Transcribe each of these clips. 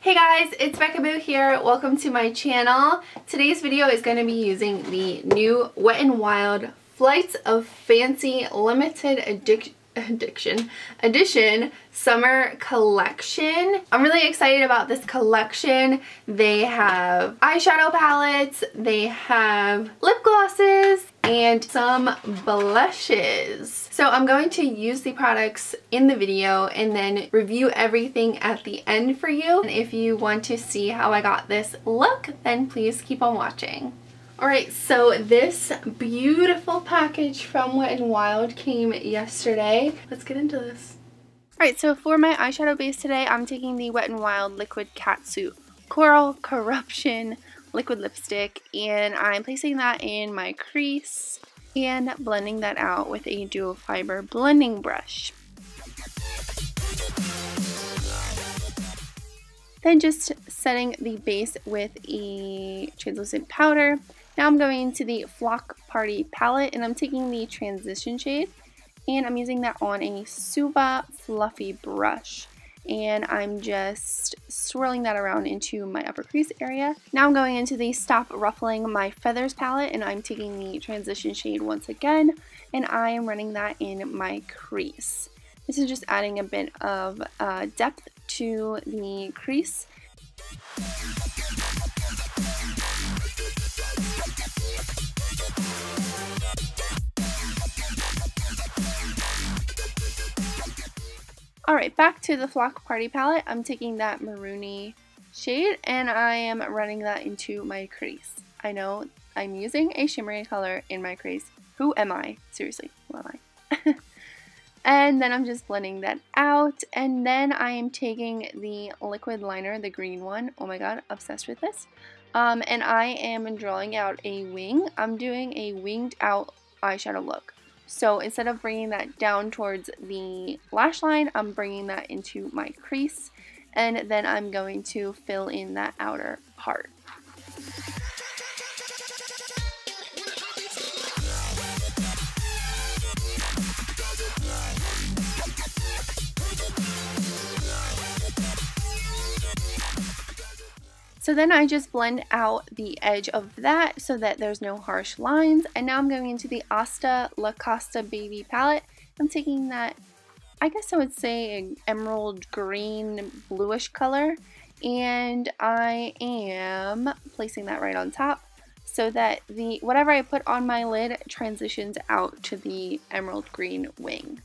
Hey guys, it's Beccaboo here. Welcome to my channel. Today's video is going to be using the new Wet n Wild Flights of Fancy Limited Edition Summer Collection. I'm really excited about this collection. They have eyeshadow palettes, they have lip glosses, and some blushes. So I'm going to use the products in the video and then review everything at the end for you. And if you want to see how I got this look, then please keep on watching. Alright, so this beautiful package from Wet n Wild came yesterday. Let's get into this. Alright, so for my eyeshadow base today, I'm taking the Wet n Wild Liquid Catsuit Coral Corruption liquid lipstick, and I'm placing that in my crease and blending that out with a dual fiber blending brush. Then just setting the base with a translucent powder. Now I'm going to the Flock Party palette, and I'm taking the transition shade, and I'm using that on a Suva fluffy brush. And I'm just swirling that around into my upper crease area. Now I'm going into the Stop Ruffling My Feathers palette, and I'm taking the transition shade once again, and I am running that in my crease. This is just adding a bit of depth to the crease. Alright, back to the Flock Party palette. I'm taking that maroony shade and I am running that into my crease. I know I'm using a shimmery color in my crease. Who am I? Seriously, who am I? And then I'm just blending that out, and then I am taking the liquid liner, the green one. Oh my god, obsessed with this. And I am drawing out a wing. I'm doing a winged out eyeshadow look. So instead of bringing that down towards the lash line, I'm bringing that into my crease, and then I'm going to fill in that outer part. So then I just blend out the edge of that so that there's no harsh lines. And now I'm going into the Asta La Costa Baby palette. I'm taking that, I guess I would say, an emerald green bluish color. And I am placing that right on top so that the whatever I put on my lid transitions out to the emerald green wing.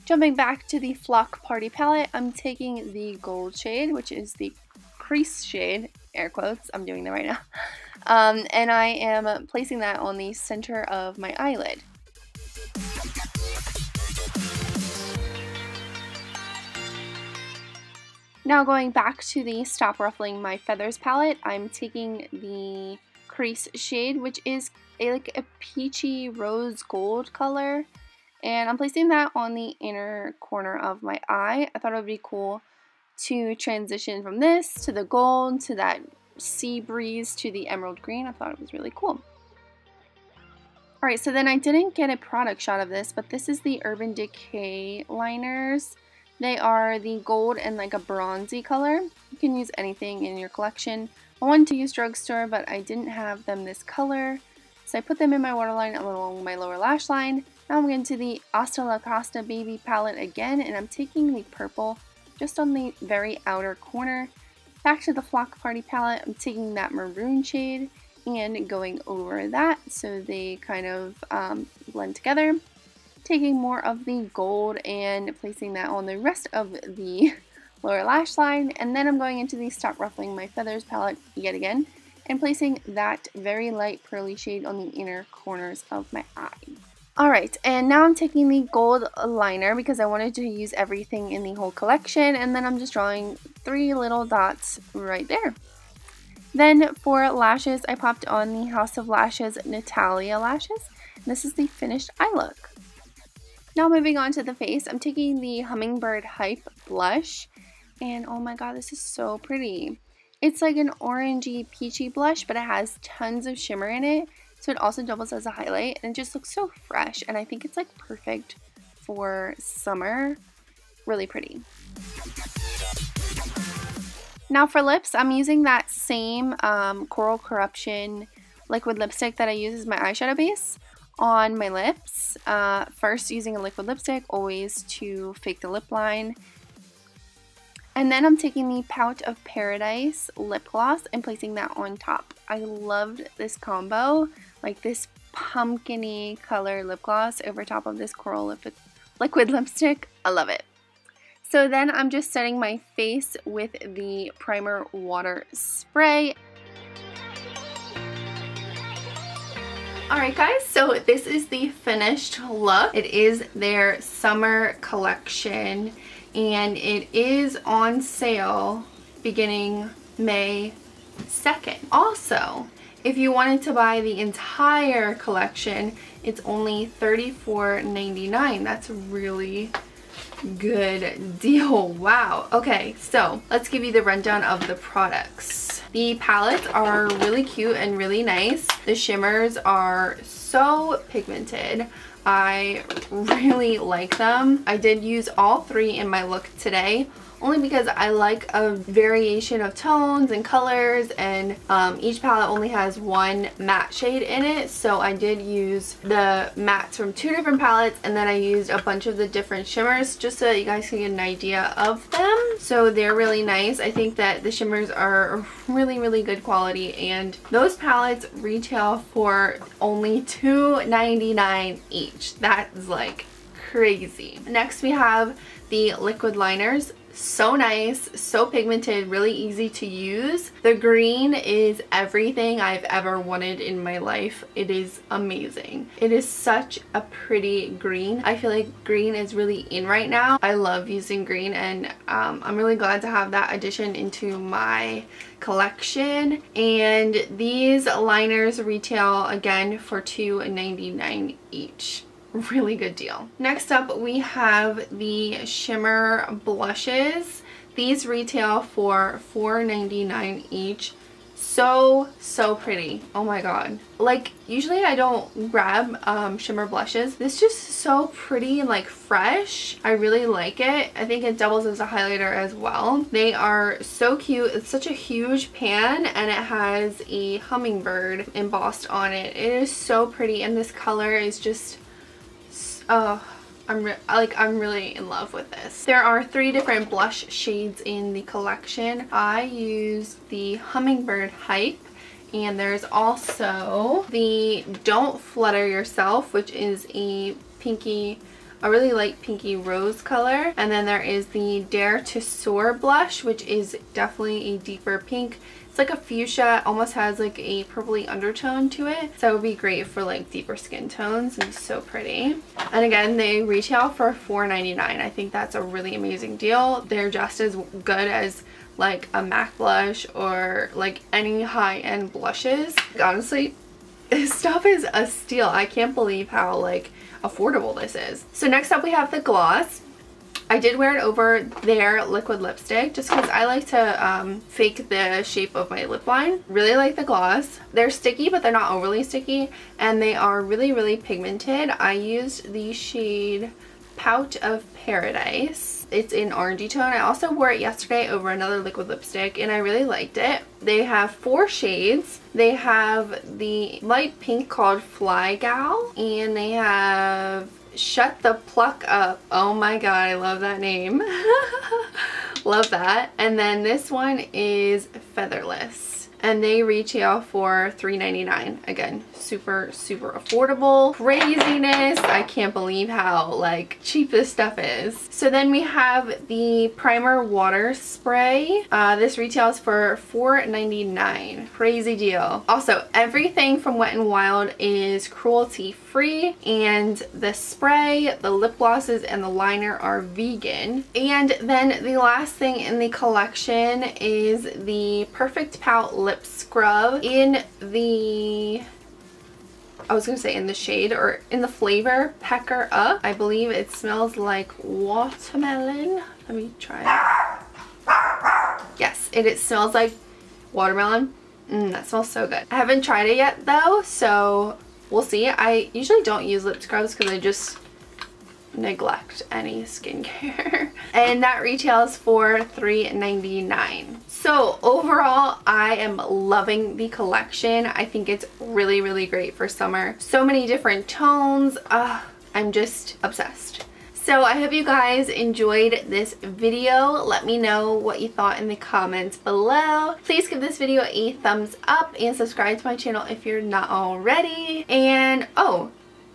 Jumping back to the Flock Party palette, I'm taking the gold shade, which is the crease shade, air quotes, I'm doing that right now, and I am placing that on the center of my eyelid. Now going back to the Stop Ruffling My Feathers palette, I'm taking the crease shade, which is like a peachy rose gold color. And I'm placing that on the inner corner of my eye. I thought it would be cool to transition from this to the gold to that sea breeze to the emerald green. I thought it was really cool. Alright, so then I didn't get a product shot of this, but this is the Urban Decay liners. They are the gold and like a bronzy color. You can use anything in your collection. I wanted to use drugstore, but I didn't have them this color. So I put them in my waterline along my lower lash line. Now I'm going to the Asta La Costa Baby palette again, and I'm taking the purple just on the very outer corner. Back to the Flock Party palette, I'm taking that maroon shade and going over that so they kind of blend together. Taking more of the gold and placing that on the rest of the lower lash line, and then I'm going into the Stop Ruffling My Feathers palette yet again and placing that very light pearly shade on the inner corners of my eye. Alright, and now I'm taking the gold liner because I wanted to use everything in the whole collection, and then I'm just drawing 3 little dots right there. Then for lashes, I popped on the House of Lashes Natalia lashes. This is the finished eye look. Now moving on to the face, I'm taking the Hummingbird Hype blush, and oh my god, this is so pretty. It's like an orangey peachy blush, but it has tons of shimmer in it. So it also doubles as a highlight, and it just looks so fresh, and I think it's like perfect for summer. Really pretty. Now for lips, I'm using that same Coral Corruption liquid lipstick that I use as my eyeshadow base on my lips. First using a liquid lipstick, always to fake the lip line. And then I'm taking the Pout of Paradise lip gloss and placing that on top. I loved this combo, like this pumpkin-y color lip gloss over top of this coral liquid lipstick. I love it. So then I'm just setting my face with the primer water spray. Alright guys, so this is the finished look. It is their summer collection and it is on sale beginning May 2nd. Also, if you wanted to buy the entire collection, it's only $34.99. That's a really good deal. Wow. Okay, so let's give you the rundown of the products. The palettes are really cute and really nice. The shimmers are so pigmented. I really like them. I did use all three in my look today, only because I like a variation of tones and colors, and each palette only has one matte shade in it, so I did use the mattes from two different palettes, and then I used a bunch of the different shimmers just so that you guys can get an idea of them. So they're really nice. I think that the shimmers are really good quality, and those palettes retail for only $2.99 each. That is like crazy. Next we have the liquid liners. So nice, so pigmented, really easy to use. The green is everything I've ever wanted in my life. It is amazing. It is such a pretty green. I feel like green is really in right now. I love using green, and I'm really glad to have that addition into my collection. And these liners retail again for $2.99 each. Really good deal. Next up we have the shimmer blushes. These retail for $4.99 each. So pretty. Oh my god. Like usually I don't grab shimmer blushes. This is just so pretty and like fresh. I really like it. I think it doubles as a highlighter as well. They are so cute. It's such a huge pan and it has a hummingbird embossed on it. It is so pretty, and this color is just I'm really in love with this. There are 3 different blush shades in the collection. I used the Hummingbird Hype, and there's also the Don't Flutter Yourself, which is a really light pinky rose color, and then there is the Dare to Soar blush, which is definitely a deeper pink. It's like a fuchsia, almost has like a purpley undertone to it, so it would be great for like deeper skin tones, and so pretty. And again, they retail for $4.99. I think that's a really amazing deal. They're just as good as like a MAC blush or like any high-end blushes. Honestly, this stuff is a steal. I can't believe how like affordable this is. So next up we have the gloss. I did wear it over their liquid lipstick just because I like to fake the shape of my lip line. Really like the gloss. They're sticky, but they're not overly sticky, and they are really pigmented. I used the shade Pout of Paradise. It's in orangey tone. I also wore it yesterday over another liquid lipstick, and I really liked it. They have 4 shades. They have the light pink called Fly Gal, and they have Shut the Pluck Up. Oh my god, I love that name. Love that. And then this one is Featherless, and they retail for $3.99. Again, super affordable. Craziness. I can't believe how like cheap this stuff is. So then we have the primer water spray. This retails for $4.99. Crazy deal. Also, everything from Wet n Wild is cruelty free, and the spray, the lip glosses, and the liner are vegan. And then the last thing in the collection is the Perfect Pout lip scrub in the, I was gonna say in the shade or in the flavor Pecker Up. I believe it smells like watermelon. Let me try it. Yes, it smells like watermelon. That smells so good. I haven't tried it yet though, so we'll see. I usually don't use lip scrubs because I just neglect any skincare. And that retails for $3.99. So overall, I am loving the collection. I think it's really, really great for summer. So many different tones. I'm just obsessed. So I hope you guys enjoyed this video. Let me know what you thought in the comments below. Please give this video a thumbs up and subscribe to my channel if you're not already. And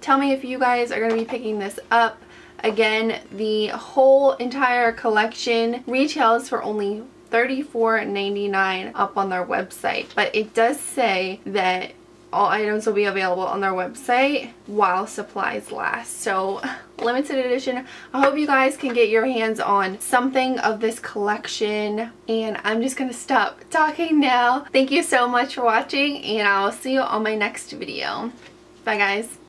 tell me if you guys are going to be picking this up. Again, the whole entire collection retails for only $34.99 up on their website. But it does say that all items will be available on their website while supplies last. So limited edition. I hope you guys can get your hands on something of this collection. And I'm just gonna stop talking now. Thank you so much for watching, and I'll see you on my next video. Bye guys.